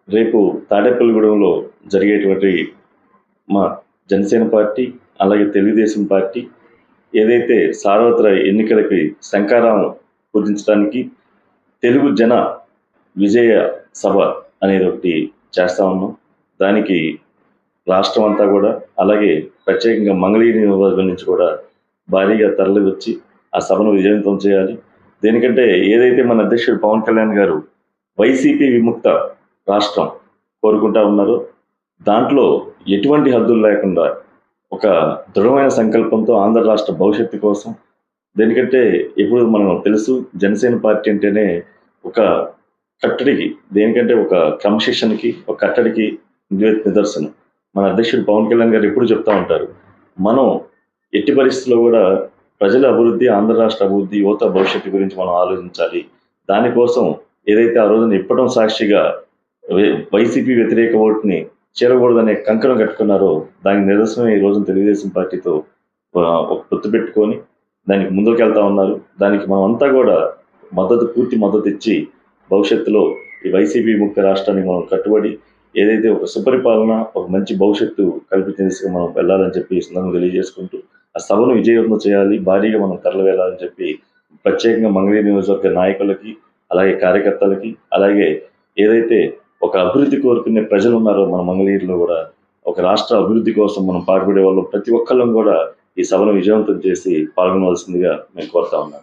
రేపు తాడేపల్లిగూడెంలో జరిగేటువంటి మా జనసేన పార్టీ, అలాగే తెలుగుదేశం పార్టీ ఏదైతే సార్వత్రిక ఎన్నికలకి శంఖారావం పూరించడానికి తెలుగు జన విజయ సభ అనేది ఒకటి చేస్తా ఉన్నాం. దానికి రాష్ట్రం అంతా కూడా, అలాగే ప్రత్యేకంగా మంగళగిరి నియోజకవర్గం నుంచి కూడా భారీగా తరలి వచ్చి ఆ సభను విజయవంతం చేయాలి. దేనికంటే ఏదైతే మన అధ్యక్షుడు పవన్ కళ్యాణ్ గారు వైసీపీ విముక్త రాష్ట్రం కోరుకుంటా ఉన్నారో, దాంట్లో ఎటువంటి హద్దులు లేకుండా ఒక దృఢమైన సంకల్పంతో ఆంధ్ర రాష్ట్ర భవిష్యత్తు కోసం, దేనికంటే ఇప్పుడు మనం తెలుసు జనసేన పార్టీ అంటేనే ఒక కట్టడికి, దేనికంటే ఒక క్రమశిక్షణకి, ఒక కట్టడికి నిదర్శనం. మన అధ్యక్షుడు పవన్ కళ్యాణ్ గారు ఎప్పుడు చెప్తా ఉంటారు, మనం ఎట్టి పరిస్థితుల్లో కూడా ప్రజల అభివృద్ధి, ఆంధ్ర రాష్ట్ర అభివృద్ధి, యువత భవిష్యత్తు గురించి మనం ఆలోచించాలి. దానికోసం ఏదైతే ఆ రోజున ఇప్పటం సాక్షిగా వైసీపీ వ్యతిరేక ఓటుని చేరకూడదనే కంకణం కట్టుకున్నారో, దానికి నిదర్శనం ఈ రోజున తెలుగుదేశం పార్టీతో ఒక పొత్తు పెట్టుకొని దానికి ముందుకెళ్తా ఉన్నారు. దానికి మనం అంతా కూడా పూర్తి మద్దతు ఇచ్చి భవిష్యత్తులో ఈ వైసీపీ ముక్త రాష్ట్రాన్ని మనం కట్టుబడి ఏదైతే ఒక సుపరిపాలన, ఒక మంచి భవిష్యత్తు కల్పించే దిశగా మనం వెళ్ళాలని చెప్పి ఈ సందర్భంగా తెలియజేసుకుంటూ, ఆ సభను విజయవంతం చేయాలి, భారీగా మనం తరలి వెళ్ళాలని చెప్పి ప్రత్యేకంగా మంగళగిరి నియోజకవర్గ నాయకులకి, అలాగే కార్యకర్తలకి, అలాగే ఏదైతే ఒక అభివృద్ధి కోరుకునే ప్రజలు ఉన్నారో మన మంగళగిరిలో కూడా, ఒక రాష్ట్ర అభివృద్ధి కోసం మనం పాటుపడే వాళ్ళు ప్రతి ఒక్కళ్ళం కూడా ఈ సభను విజయవంతం చేసి పాల్గొనవలసిందిగా మేము కోరుతా ఉన్నాం.